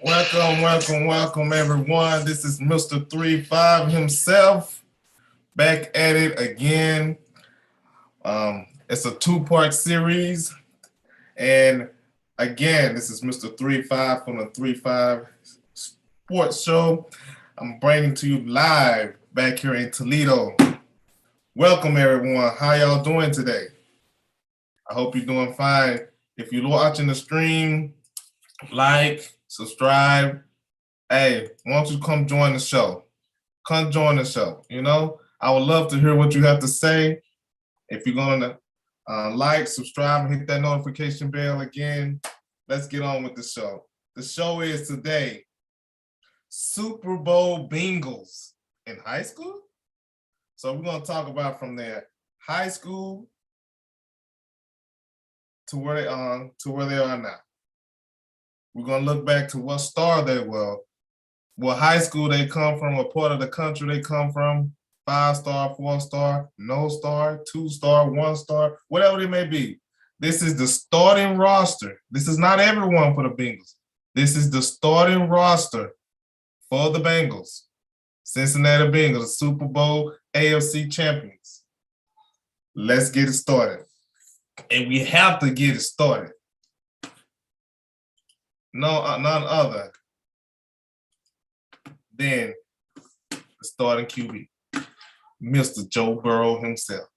Welcome, everyone. This is Mr. 35 himself, back at it again. It's a two-part series, and again, this is Mr. 35 from the 35 Sports Show. I'm bringing to you live back here in Toledo. Welcome, everyone. How y'all doing today? I hope you're doing fine. If you're watching the stream, like, subscribe. Hey, why don't you come join the show? Come join the show. I would love to hear what you have to say. If you're going to like, subscribe, and hit that notification bell again, let's get on with the show. The show is today, Super Bowl Bengals in high school. So we're going to talk about from their high school to where they are now. We're going to look back to what star they were, what high school they come from, what part of the country they come from, 5-star, 4-star, no star, 2-star, 1-star, whatever it may be. This is the starting roster. This is not everyone for the Bengals. This is the starting roster for the Bengals. Cincinnati Bengals, Super Bowl AFC champions. Let's get it started. And we have to get it started. None other than the starting QB, Mr. Joe Burrow himself.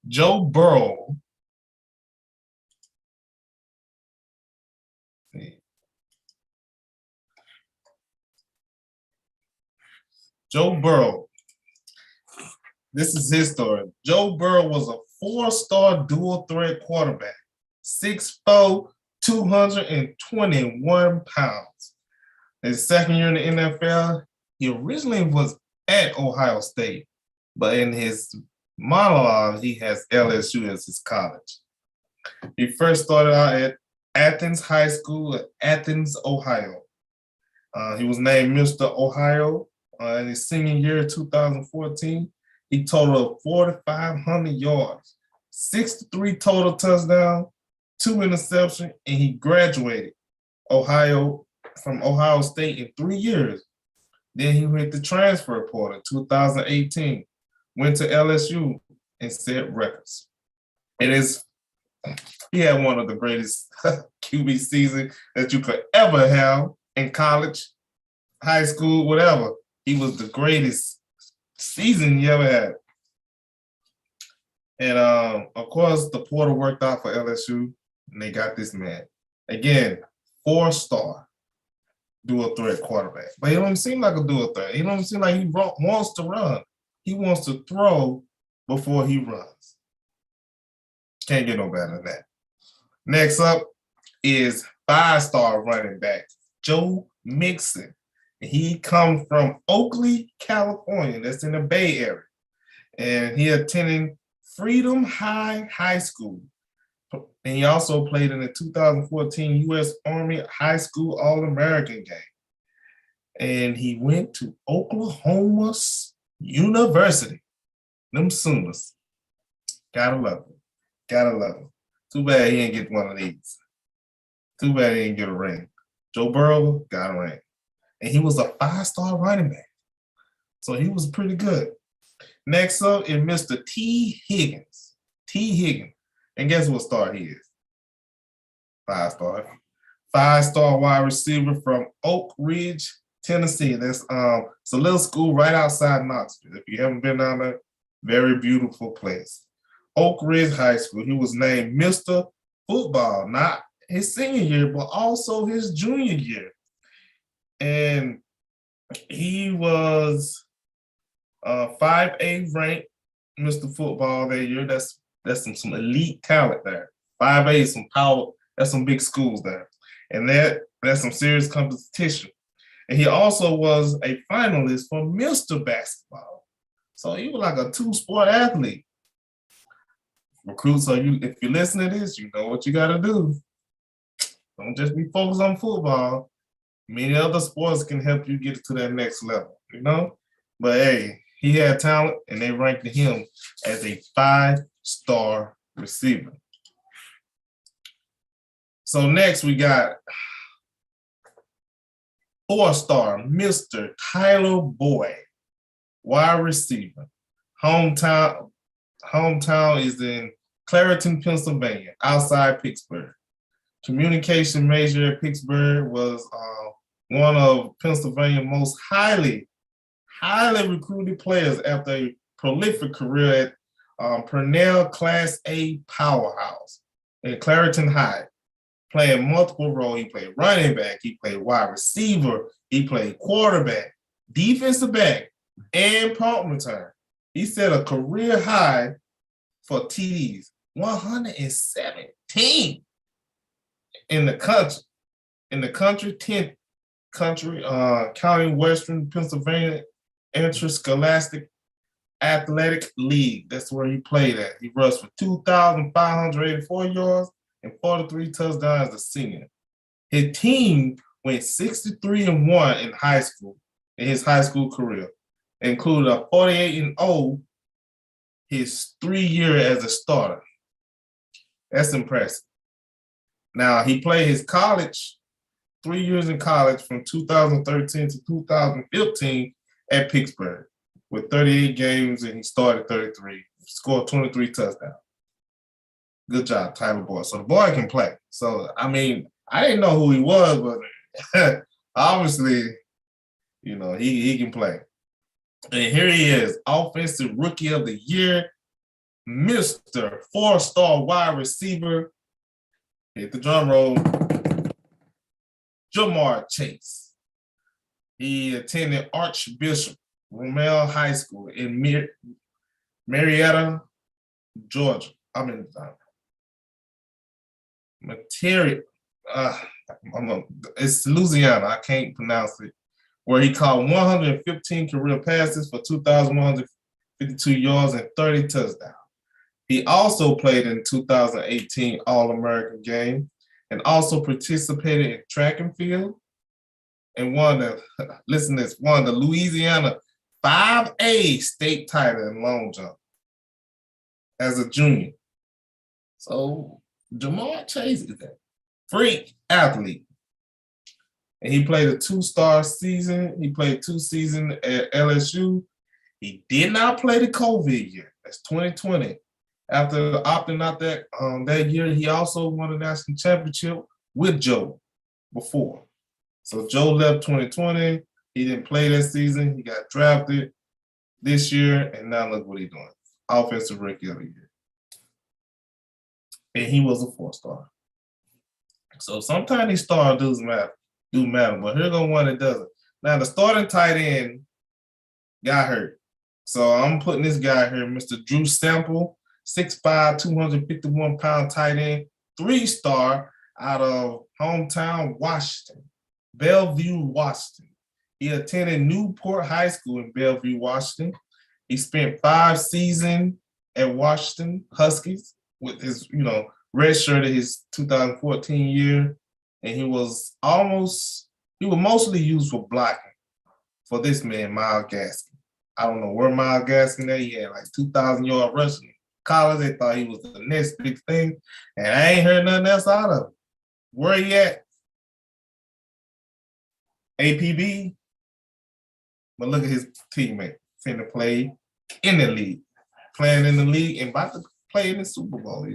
Joe Burrow this is his story. Joe Burrow was a 4-star dual threat quarterback, 6'4", 221 pounds. His second year in the NFL, he originally was at Ohio State, but in his monologue, he has LSU as his college. He first started out at Athens High School in Athens, Ohio. He was named Mr. Ohio in his senior year, 2014. He totaled 4,500 yards, 63 total touchdowns, 2 interceptions, and he graduated from Ohio State in 3 years. Then he went to transfer portal in 2018, went to LSU and set records. He had one of the greatest QB seasons that you could ever have in college, high school, whatever. He was the greatest season you ever had. And of course, the portal worked out for LSU, and they got this man. Again, 4-star dual threat quarterback. But he don't seem like a dual threat. He don't seem like he wants to run. He wants to throw before he runs. Can't get no better than that. Next up is 5-star running back, Joe Mixon. He comes from Oakley, California. That's in the Bay Area. And he attended Freedom High School. And he also played in the 2014 U.S. Army High School All-American game. And he went to Oklahoma University. Them Sooners. Gotta love him. Too bad he didn't get one of these. Too bad he didn't get a ring. Joe Burrow got a ring. And he was a 5-star running back. So he was pretty good. Next up is Mr. T. Higgins. And guess what star he is? 5-star. 5-star wide receiver from Oak Ridge, Tennessee. That's it's a little school right outside Knoxville. If you haven't been down there, very beautiful place. Oak Ridge High School. He was named Mr. Football, not his senior year, but also his junior year. And he was 5A ranked Mr. Football that year. That's some elite talent there. 5A is some power. That's some big schools there. And that's some serious competition. And he also was a finalist for Mr. Basketball. So he was like a 2-sport athlete. Recruits, if you listen to this, you know what you got to do. Don't just be focused on football. Many other sports can help you get to that next level, But hey, he had talent, and they ranked him as a 5-star receiver. So next we got 4-star Mr. Tyler Boyd, wide receiver. Hometown is in Clarington, Pennsylvania, outside Pittsburgh. Communication major at Pittsburgh, was one of Pennsylvania's most highly recruited players after a prolific career at Purnell Class A powerhouse at Clarington High, playing multiple roles. He played running back, he played wide receiver, he played quarterback, defensive back, and punt return. He set a career high for TDs, 117 in the country. 10th country, county Western Pennsylvania Interscholastic Athletic League. That's where he played at. He rushed for 2,584 yards and 43 touchdowns as a senior. His team went 63-1 in high school, in his high school career, included a 48-0 his 3 year as a starter. That's impressive. Now, he played his college, 3 years in college from 2013 to 2015 at Pittsburgh with 38 games, and he started 33, scored 23 touchdowns. Good job, Tyler Boyd. So the boy can play. So, I mean, I didn't know who he was, but obviously, you know, he can play. And here he is, Offensive Rookie of the Year, Mr. 4-star wide receiver. Hit the drum roll. Jamar Chase. He attended Archbishop Rommel High School in Marietta, Georgia. It's Louisiana. I can't pronounce it. Where he caught 115 career passes for 2,152 yards and 30 touchdowns. He also played in 2018 All-American game and also participated in track and field and won the Louisiana 5A state title in long jump as a junior. So Jamar Chase is a freak athlete. And he played a 2-star season. He played 2 seasons at LSU. He did not play the COVID year. That's 2020. After opting out that year, he also won a national championship with Joe before. So Joe left 2020. He didn't play that season. He got drafted this year, and now look what he's doing. Offensive Rookie of the Year. And he was a 4-star. So sometimes these stars do matter, but here goes one that doesn't. Now, the starting tight end got hurt. So I'm putting this guy here, Mr. Drew Sample, 6'5", 251-pound tight end, 3-star out of hometown Washington, Bellevue, Washington. He attended Newport High School in Bellevue, Washington. He spent 5 seasons at Washington Huskies with his, redshirted his 2014 year. And he was mostly used for blocking for this man, Myles Gaskin. I don't know where Myles Gaskin at. He had like 2,000 yard rushing. College, they thought he was the next big thing. And I ain't heard nothing else out of him. Where he at? APB. But look at his teammate. Finna play in the league. Playing in the league and about to play in the Super Bowl,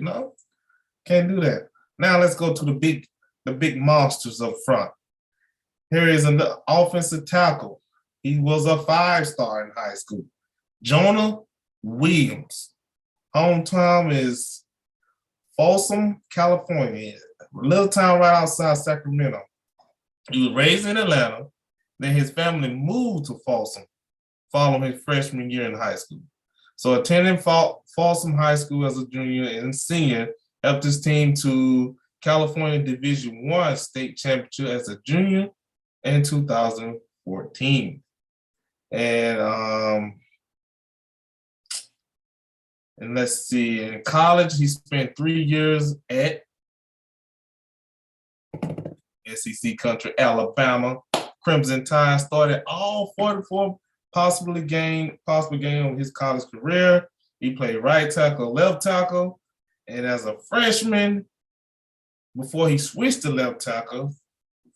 Can't do that. Now let's go to the big monsters up front. Here is an offensive tackle. He was a 5-star in high school. Jonah Williams. Hometown is Folsom, California. A little town right outside Sacramento. He was raised in Atlanta. Then his family moved to Folsom following his freshman year in high school. So attending Folsom High School as a junior and senior helped his team to California Division I state championship as a junior in 2014. And let's see, in college, he spent 3 years at SEC country, Alabama. Crimson Tide started all 44 possible game of his college career. He played right tackle, left tackle, and as a freshman, before he switched to left tackle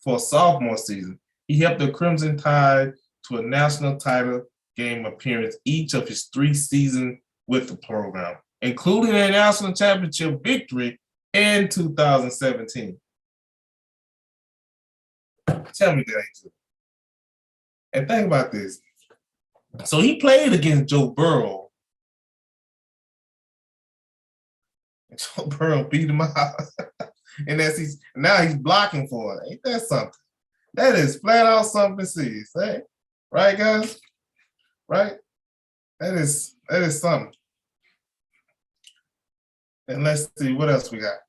for a sophomore season. He helped the Crimson Tide to a national title game appearance each of his 3 seasons with the program, including a national championship victory in 2017. Tell me that ain't true. And think about this. So he played against Joe Burrow. And Joe Burrow beat him out. And now he's blocking for it. Ain't that something? That is flat out something to see. Say, right, guys? Right? That is something. And let's see what else we got.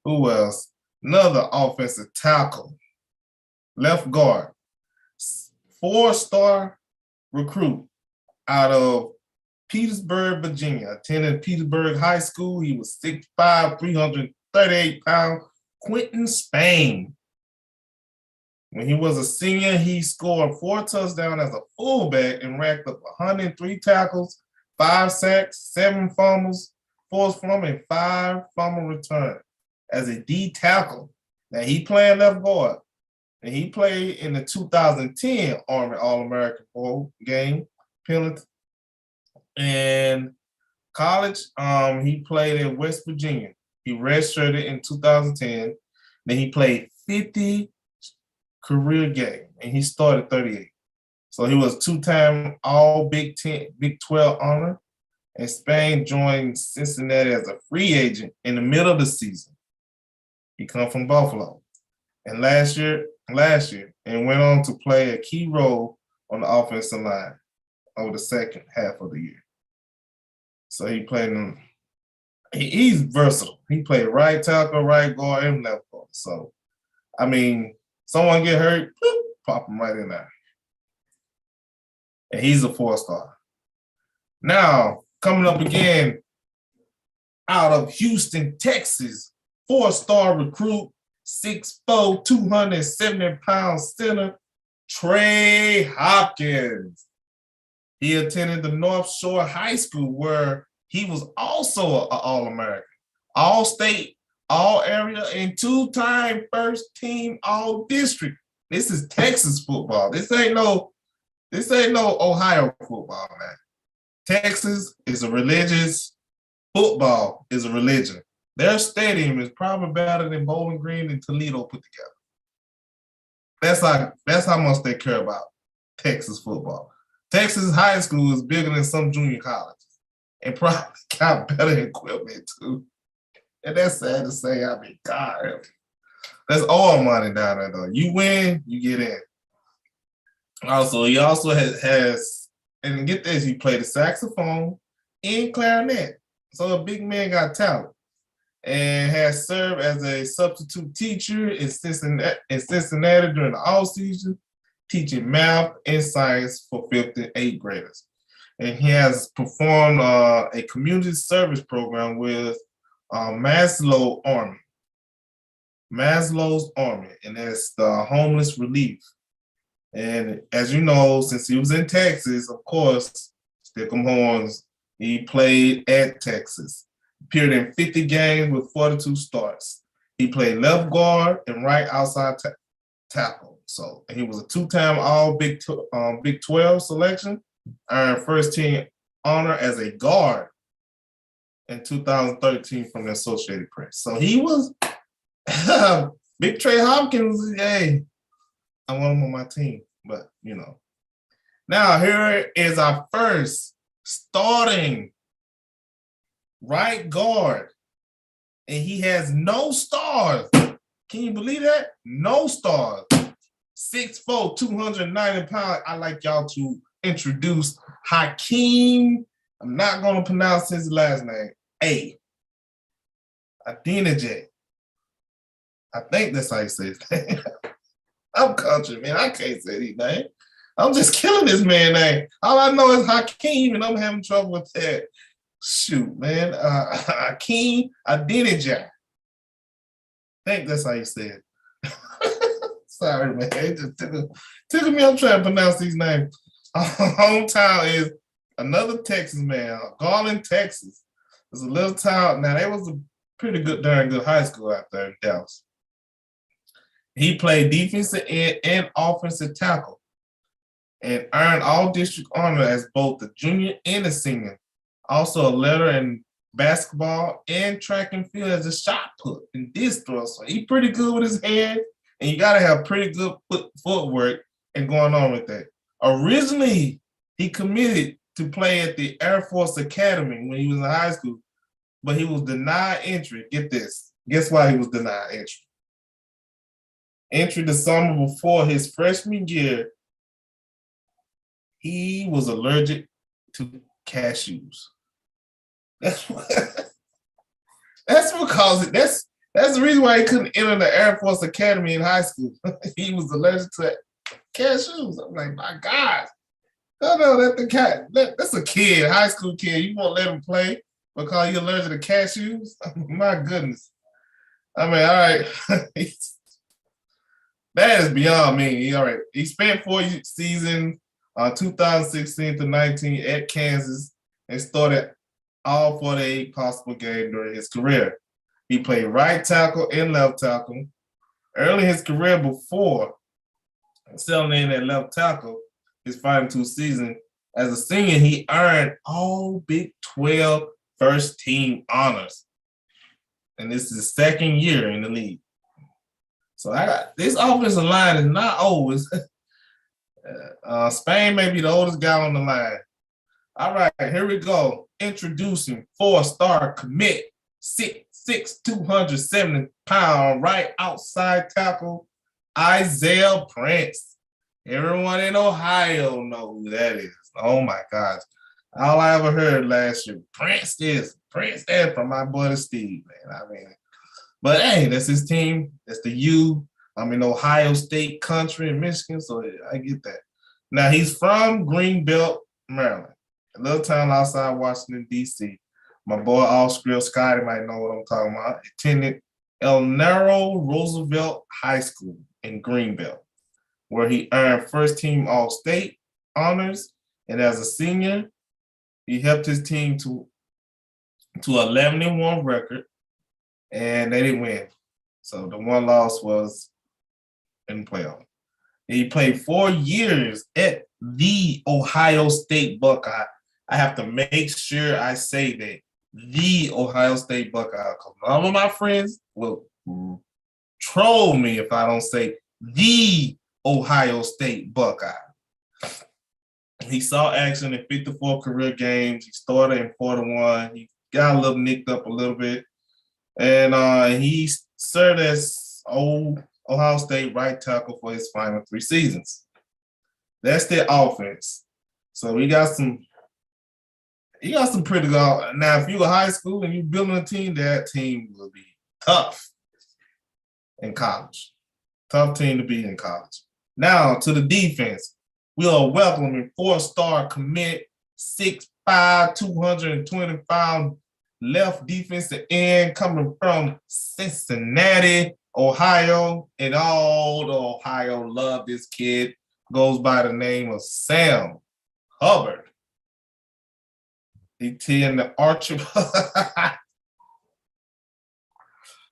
Who else? Another offensive tackle, left guard, 4-star recruit out of Petersburg, Virginia. Attended Petersburg High School. He was 6'5", 338 pounds. Quentin Spain. When he was a senior, he scored 4 touchdowns as a fullback and racked up 103 tackles, 5 sacks, 7 fumbles, 4 fumbles, and 5 fumble returns. As a D tackle. Now he played left guard. And he played in the 2010 Army All-American Bowl game penalty. And college, he played in West Virginia. He redshirted in 2010. Then he played 50 career games, and he started 38. So he was 2-time All Big 12 honor. And Spain joined Cincinnati as a free agent in the middle of the season. He come from Buffalo. And last year, and went on to play a key role on the offensive line over the second half of the year. So he played he's versatile. He played right tackle, right guard, and left guard. So, I mean, someone get hurt, boop, pop him right in there. And he's a 4-star. Now, coming up again out of Houston, Texas, 4-star recruit, 6'4", 270-pound center, Trey Hopkins. He attended the North Shore High School where he was also an All-American, All-State, All-Area, and 2-time first-team All-District. This is Texas football. This ain't no Ohio football, man. Texas is a religious, football is a religion. Their stadium is probably better than Bowling Green and Toledo put together. That's how much they care about Texas football. Texas high school is bigger than some junior colleges and probably got better equipment too. And that's sad to say. I mean, God, that's all money down there though. You win, you get in. He also has, and get this, he played the saxophone and clarinet. So a big man got talent. And has served as a substitute teacher in Cincinnati during the off-season, teaching math and science for 5th and 8th graders. And he has performed a community service program with Maslow's Army, and that's the homeless relief. And as you know, since he was in Texas, of course, stick 'em horns, he played at Texas. Appeared in 50 games with 42 starts. He played left guard and right outside tackle. So he was a 2-time All Big 12 selection, earned first-team honor as a guard in 2013 from the Associated Press. So he was Big Trey Hopkins. Hey, I want him on my team, but you know. Now here is our first starting right guard, and he has no stars. Can you believe that? No stars. 6'4", 290 pounds. I'd like y'all to introduce Hakeem. I'm not going to pronounce his last name. Adeniji. I think that's how you say his name. I'm country, man. I can't say his name. I'm just killing this man's name. All I know is Hakeem, and I'm having trouble with that. Shoot, man. Hakeem Adeniji. I think that's how you say it. Sorry, man. It just took me. I'm trying to pronounce these names. Hometown is another Texas man, Garland, Texas. It's a little town. Now, they was a pretty good, darn good high school out there in Dallas. He played defensive end and offensive tackle and earned all district honor as both the junior and a senior. Also a letter in basketball and track and field as a shot put and disc throw. So he pretty good with his hand, and you got to have pretty good footwork and going on with that. Originally, he committed to play at the Air Force Academy when he was in high school, but he was denied entry. Get this. Guess why he was denied entry? Entry the summer before his freshman year, he was allergic to cashews. That's because that's the reason why he couldn't enter the Air Force Academy in high school. He was allergic to cashews. I'm like, my God. No, that's a kid, high school kid. You won't let him play because you're allergic to cashews? My goodness. I mean, all right. That is beyond me. All right. He spent 4 seasons, 2016 to 19 at Kansas, and started all 48 possible games during his career. He played right tackle and left tackle. Early in his career, before settling in at left tackle, his final 2 seasons, as a senior, he earned all Big 12 first team honors. And this is his second year in the league. So this offensive line is not old. Spain may be the oldest guy on the line. All right, here we go. Introducing 4-star commit, 6'6", 270-pound right outside tackle, Isaiah Prince. Everyone in Ohio knows who that is. Oh my gosh. All I ever heard last year, Prince and from my buddy Steve, man. I mean, but hey, that's his team. That's the U. I'm in Ohio State country in Michigan, so I get that. Now, he's from Greenbelt, Maryland, a little town outside Washington, D.C. My boy All-Script Scotty might know what I'm talking about. Attended El Naro Roosevelt High School in Greenbelt, where he earned first-team All-State honors. And as a senior, he helped his team to 11-1 record, and they didn't win. So the one loss was in the playoff. He played 4 years at the Ohio State Buckeye. I have to make sure I say that, the Ohio State Buckeye, because all of my friends will troll me if I don't say the Ohio State Buckeye. He saw action in 54 career games. He started in 41. He got a little nicked up a little bit. And he served as Ohio State right tackle for his final 3 seasons. That's their offense. So we got some pretty good. Now, if you're a high school and you're building a team, that team will be tough in college. Tough team to beat in college. Now, to the defense. We are welcoming 4-star commit, 6'5", 220-pound left defensive end coming from Cincinnati, Ohio. And all the Ohio love this kid. Goes by the name of Sam Hubbard. He in the Archer.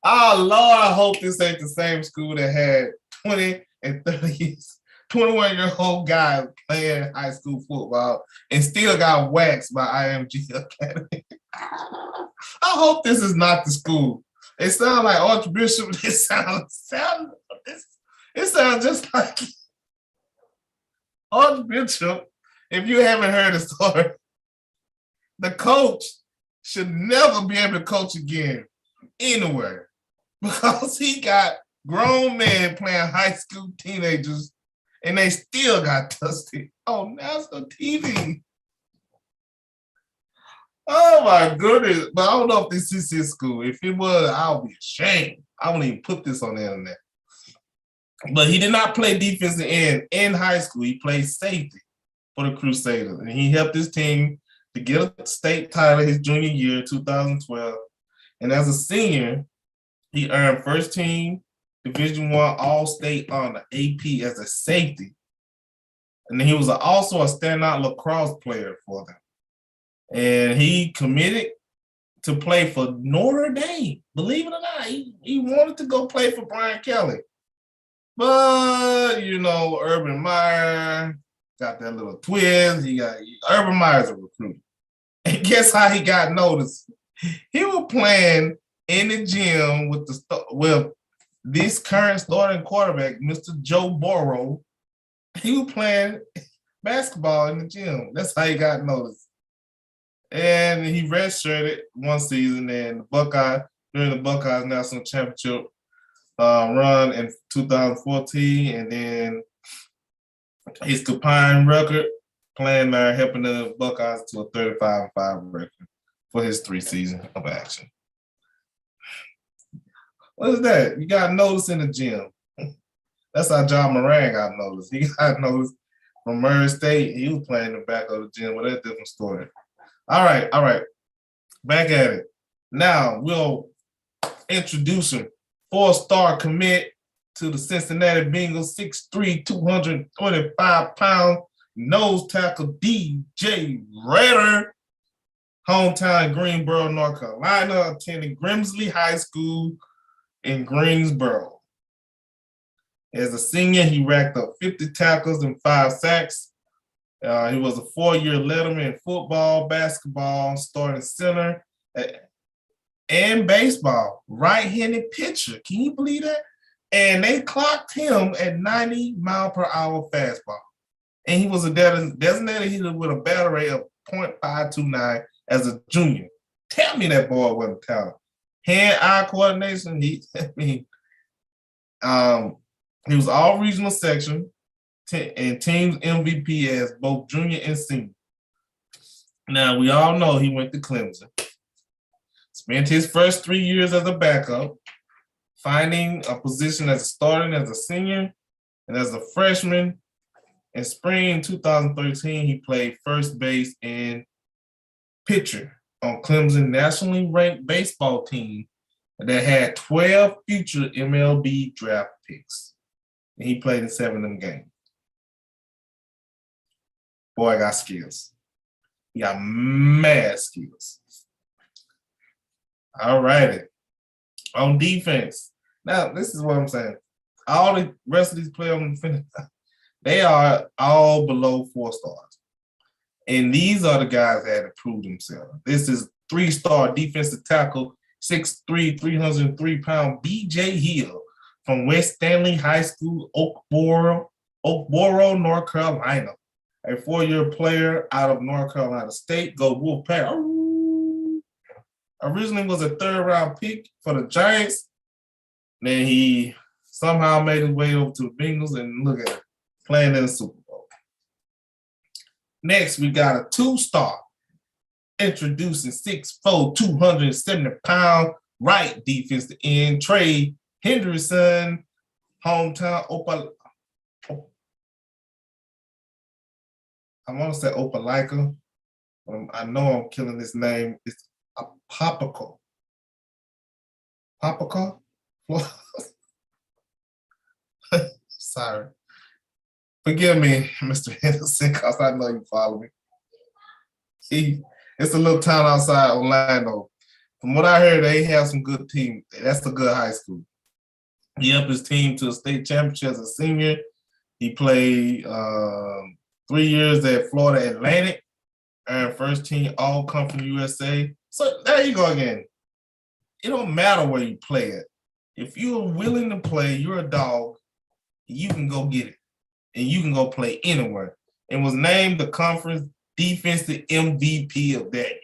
Oh, Lord, I hope this ain't the same school that had 20 and 30 years. 21-year-old guy playing high school football and still got waxed by IMG Academy. I hope this is not the school. It sounds like Archbishop. It sounds just like Archbishop. If you haven't heard the story, the coach should never be able to coach again anywhere because he got grown men playing high school teenagers. And they still got dusted on national TV. Oh, my goodness. But I don't know if this is his school. If it was, I'll be ashamed. I won't even put this on the internet. But he did not play defensive end in high school. He played safety for the Crusaders. And he helped his team to get a state title his junior year, 2012. And as a senior, he earned first team Division I All-State honor, AP, as a safety. And he was also a standout lacrosse player for them. And he committed to play for Notre Dame. Believe it or not, he wanted to go play for Brian Kelly. But, Urban Meyer got that little twist. Urban Meyer's a recruiter. And guess how he got noticed? He was playing in the gym with this current starting quarterback, Mr. Joe Burrow. He was playing basketball in the gym. That's how he got noticed. And he redshirted one season, and during the Buckeyes National Championship run in 2014, and then his combined record playing there, helping the Buckeyes to a 35-5 record for his 3 seasons of action. What is that? You got noticed in the gym. That's how John Moran got noticed. He got noticed from Murray State. He was playing in the back of the gym, but that's a different story. All right. Back at it. Now we'll introduce him. 4-star commit to the Cincinnati Bengals, 6'3", 225-pound nose tackle DJ Rader. Hometown Greensboro, North Carolina, attending Grimsley High School in Greensboro. As a senior, he racked up 50 tackles and 5 sacks. He was a 4-year letterman in football, basketball, starting center, and baseball. Right-handed pitcher. Can you believe that? And they clocked him at 90-mile-per-hour fastball. And he was a designated hitter with a batting rate of .529 as a junior. Tell me that boy wasn't talented. Hand-eye coordination, he was all regional section and team's MVP as both junior and senior. Now, we all know he went to Clemson. Spent his first 3 years as a backup, finding a position as a starting as a senior and as a freshman. In spring 2013, he played first base and pitcher on Clemson nationally ranked baseball team that had 12 future MLB draft picks. And he played in 7 of them games. Boy, got skills. He got mad skills. All righty. On defense. Now, this is what I'm saying. All the rest of these players, they are all below 4 stars. And these are the guys that had to prove themselves. This is 3-star defensive tackle, 6'3", 303-pound B.J. Hill from West Stanley High School, Oakboro, North Carolina. A 4-year player out of North Carolina State. Go Wolfpack. Originally was a 3rd-round pick for the Giants. Then he somehow made his way over to the Bengals, and look at it, playing in the Super Bowl. Next, we got a 2-star. Introducing 6'4", 270-pound right defensive end, Trey Henderson, hometown I want to say Opelika. I know I'm killing this name. It's Papaco. Sorry. Forgive me, Mr. Henderson, because I know you follow me. It's a little town outside Orlando. From what I heard, they have some good team. That's a good high school. He helped his team to a state championship as a senior. He played 3 years at Florida Atlantic, earned first team All-Conference USA. So there you go again. It don't matter where you play it. If you're willing to play, you're a dog, you can go get it. And you can go play anywhere. And was named the conference defensive MVP of that year.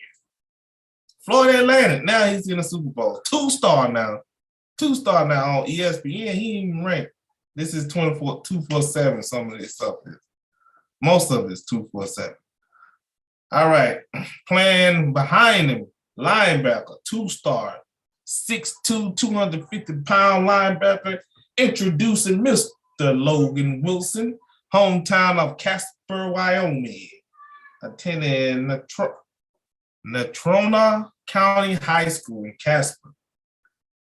Florida Atlantic, now he's in the Super Bowl. 2-star now. 2-star now on ESPN. He ain't even ranked. This is 247, some of this stuff is. Most of it's 247. All right. Playing behind him, linebacker, 2-star, 6'2", 250-pound linebacker, introducing Mr. Logan Wilson, hometown of Casper, Wyoming, attending Natrona County High School in Casper.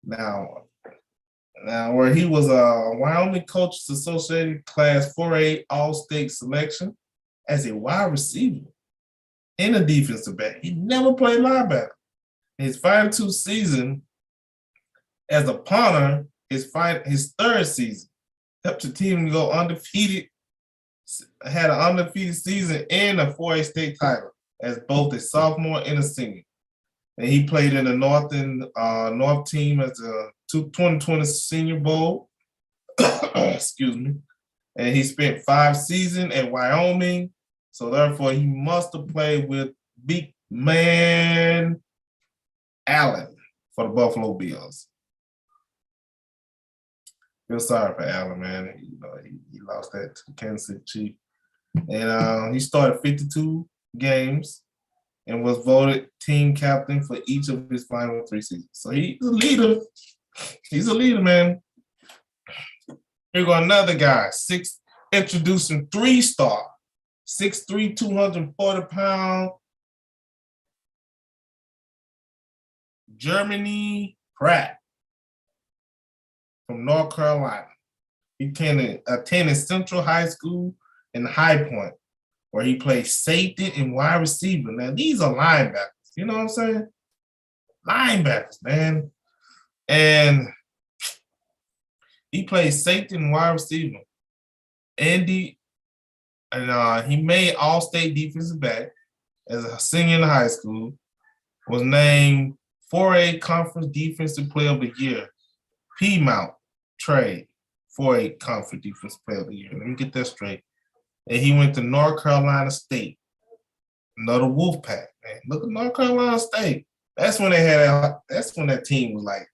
Now where he was a Wyoming Coaches Associated Class 4A All-State selection as a wide receiver. and a defensive back. He never played linebacker. His final 2 seasons as a punter, his third season, helped the team go undefeated, had an undefeated season and a 4A state title as both a sophomore and a senior. And he played in the North team as a 2020 Senior Bowl. Excuse me. And he spent 5 seasons at Wyoming. So therefore, he must have played with Big Man Allen for the Buffalo Bills. Feel sorry for Allen, man. You know, he lost that to the Kansas City Chiefs. And he started 52 games and was voted team captain for each of his final 3 seasons. So he's a leader. He's a leader, man. Here go another guy, introducing 3-star, 6'3", 240-pound, Germany Pratt from North Carolina. He attended Central High School in High Point, where he played safety and wide receiver. Now, these are linebackers. You know what I'm saying? Linebackers, man. And he played safety and wide receiver. And he made All-State defensive back as a senior in high school, was named 4A Conference Defensive Player of the Year, Piedmont Trade, 4A Conference Defensive Player of the Year. Let me get that straight. And he went to North Carolina State, another Wolfpack, man. Look at North Carolina State. That's when that team was like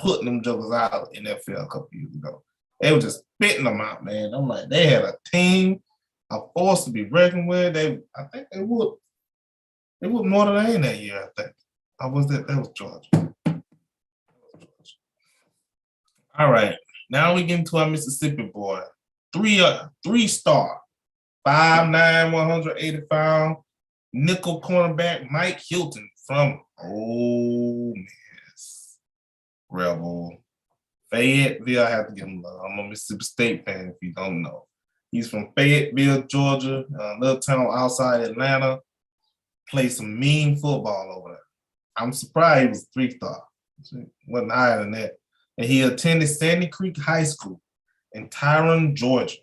putting them jokers out in the NFL a couple years ago. They were just spitting them out, man. I'm like, they had a team, a force to be reckoned with. I think they whooped Notre Dame that year, I think. That was Georgia. All right. Now we get into our Mississippi boy. 3-star, 5'9", 180-pound, nickel cornerback Mike Hilton from Ole Miss. Rebel. Fayetteville, I have to give him love. I'm a Mississippi State fan if you don't know. He's from Fayetteville, Georgia, a little town outside Atlanta. Played some mean football over there. I'm surprised he was 3-star. Wasn't higher than that. And he attended Sandy Creek High School in Tyrone, Georgia.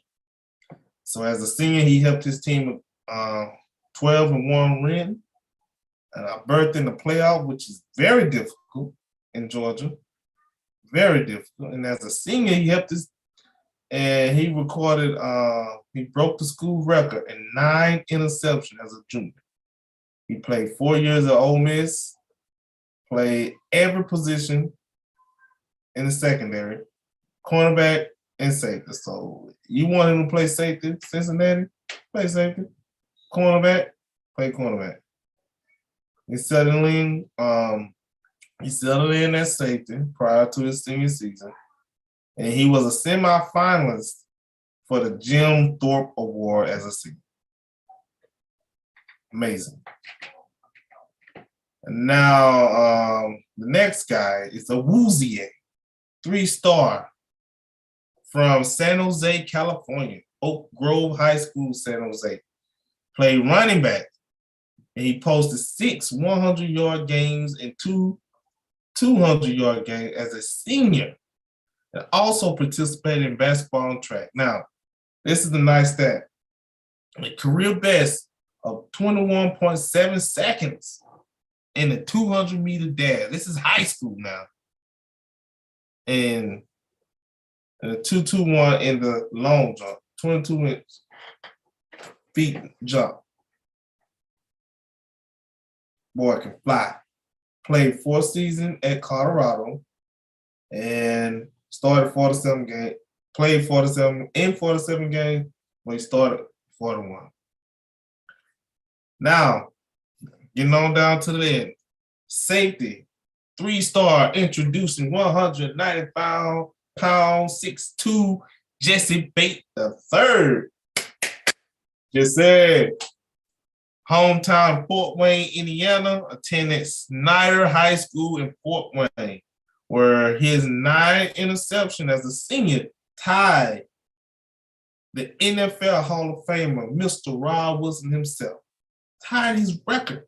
So as a senior, he helped his team with 12-1 win and a berth in the playoff, which is very difficult in Georgia. Very difficult. And as a senior, he helped and he recorded, he broke the school record in 9 interceptions as a junior. He played 4 years at Ole Miss, played every position in the secondary, cornerback and safety. So you want him to play safety, Cincinnati, play safety. Cornerback, play cornerback. He settled in at safety prior to his senior season. And he was a semifinalist for the Jim Thorpe Award as a senior. Amazing. And now the next guy is a Woozier, 3-star from San Jose, California, Oak Grove High School, San Jose. Played running back, and he posted 6 100-yard games and 2 200-yard games as a senior, and also participated in basketball and track. Now, this is the nice stat. A career best of 21.7 seconds in the 200-meter dash. This is high school now. And a 2.21 in the long jump, 22 feet jump. Boy can fly. Played 4 seasons at Colorado and started 47 games. Played 47 games when he started 41. Now, getting on down to the end. Safety, 3-star, introducing 190-pound, 6'2", Jesse Bate III. Just said, hometown Fort Wayne, Indiana, attended Snyder High School in Fort Wayne, where his 9 interceptions as a senior tied the NFL Hall of Famer, Mr. Rob Wilson himself. tied his record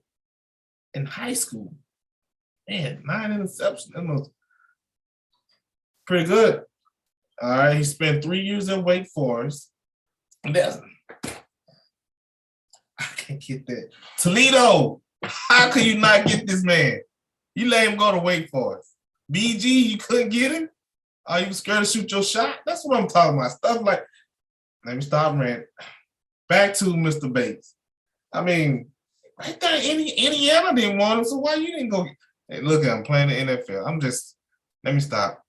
in high school. Man, 9 interceptions. That was pretty good. All right, he spent 3 years at Wake Forest. I can't get that. Toledo, how could you not get this man? You let him go to Wake Forest. BG, you couldn't get him? Are you scared to shoot your shot? That's what I'm talking about. Stuff like, let me stop, man. Back to Mr. Bates. I mean, right there, Indiana didn't want him, so why you didn't go? Hey, look at him playing the NFL. Let me stop.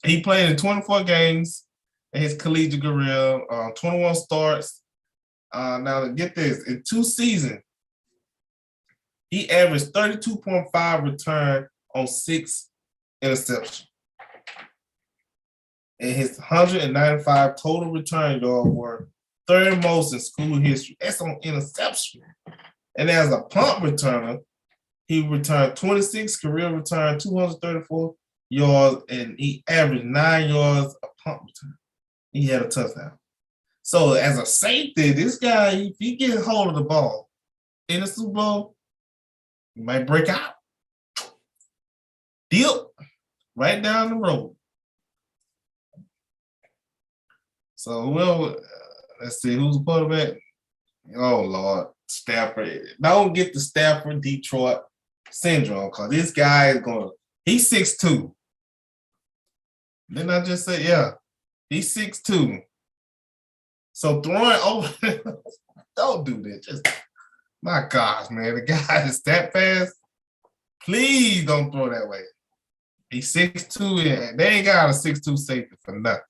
He played in 24 games in his collegiate career, 21 starts. Now, get this, in 2 seasons, he averaged 32.5 return on 6 interceptions. And his 195 total return yards were third most in school history. That's on interception. And as a punt returner, he returned 26, career return 234 yards, and he averaged 9 yards a punt return. He had a touchdown. So as a safety, this guy, if he gets hold of the ball in the Super Bowl, he might break out. Deal right down the road. So let's see, who's the quarterback? Oh, Lord, Stafford. Don't get the Stafford Detroit syndrome, because this guy is he's 6'2". Didn't I just say, yeah, he's 6'2". So throwing over, don't do that. Just, my gosh, man, the guy is that fast. Please don't throw that way. He's 6'2", and they ain't got a 6'2" safety for nothing.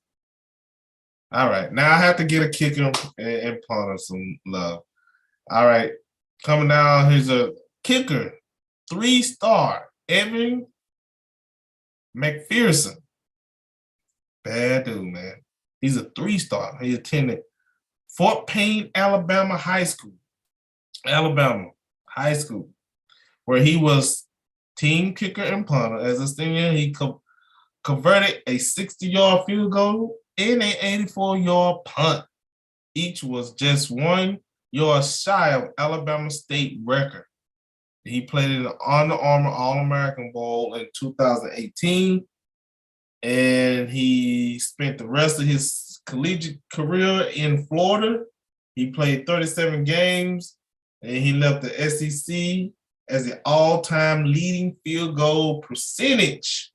All right, now I have to get a kicker and punter some love. All right, coming down, here's a kicker, 3-star, Evan Mcpherson. Bad dude, man. He's a 3-star. He attended Fort Payne, Alabama High School. Alabama High School, where he was team kicker and punter. As a senior, he converted a 60-yard field goal and an 84-yard punt. Each was just 1 yard shy of Alabama state record. He played in the Under Armour All-American Bowl in 2018, and he spent the rest of his collegiate career in Florida. He played 37 games, and he left the SEC as the all-time leading field goal percentage.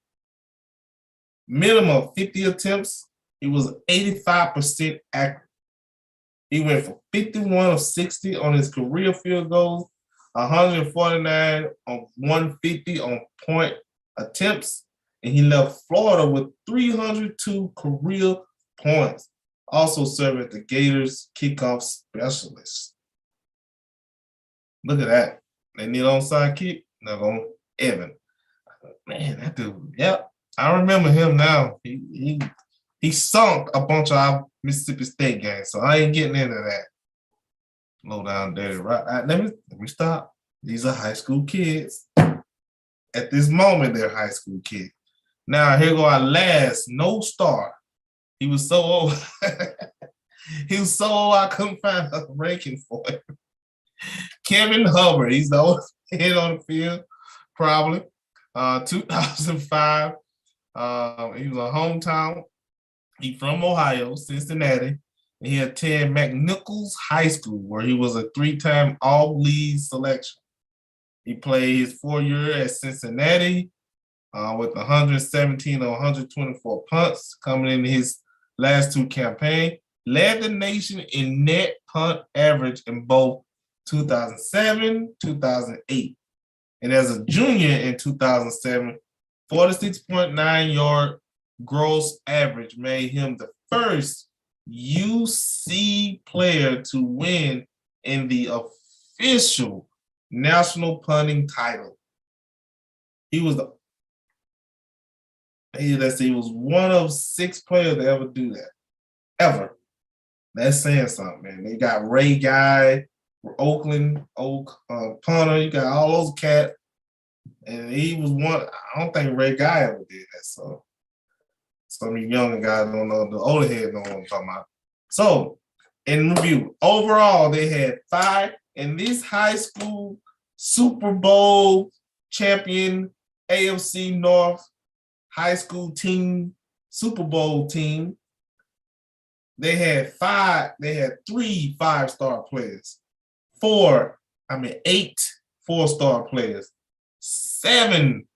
Minimum of 50 attempts. He was 85% accurate. He went for 51 of 60 on his career field goals, 149 on 150 on point attempts, and he left Florida with 302 career points. Also served as the Gators kickoff specialist. Look at that. They need onside kick. Not on Evan. Man, that dude. Yep, I remember him now. He sunk a bunch of our Mississippi State games, so I ain't getting into that. Low down dirty, right? Let me stop. These are high school kids. At this moment, they're high school kids. Now, here go our last no star. He was so old. He was so old I couldn't find a ranking for him. Kevin Hubbard. He's the oldest kid on the field, probably. 2005. He was a hometown. He's from Ohio, Cincinnati, and he attended McNichols High School, where he was a 3-time All-League selection. He played his 4 year at Cincinnati with 117 or 124 punts coming in his last 2 campaigns. Led the nation in net punt average in both 2007, 2008. And as a junior in 2007, 46.9 yard gross average made him the first UC player to win in the official national punting title. He was he was one of 6 players to ever do that. Ever. That's saying something, man. They got Ray Guy, Oakland punter. You got all those cats. And he was one. I don't think Ray Guy ever did that. So some of you younger guys don't know. The older heads know what I'm talking about. So in review, overall, they had 5 in this high school Super Bowl champion AFC North high school team, Super Bowl team, they had 3 5-star players, 8 4-star players, 7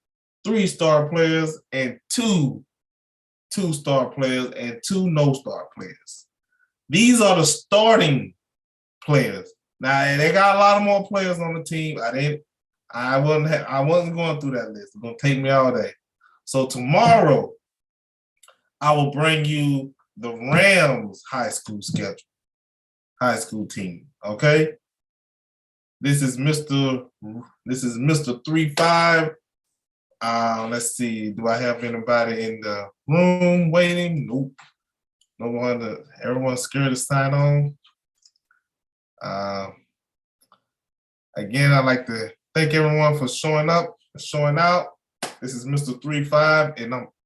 3-star players, and 2 2-star players, and 2 no-star players. These are the starting players. Now they got a lot of more players on the team. I wasn't going through that list. It's gonna take me all day. So tomorrow, I will bring you the Rams high school schedule, high school team. Okay. This is Mr. 3-5. Let's see. Do I have anybody in the room waiting? Nope. No one. Everyone's scared to sign on. Again, I'd like to thank everyone for showing up, showing out. This is Mr. 3-5, and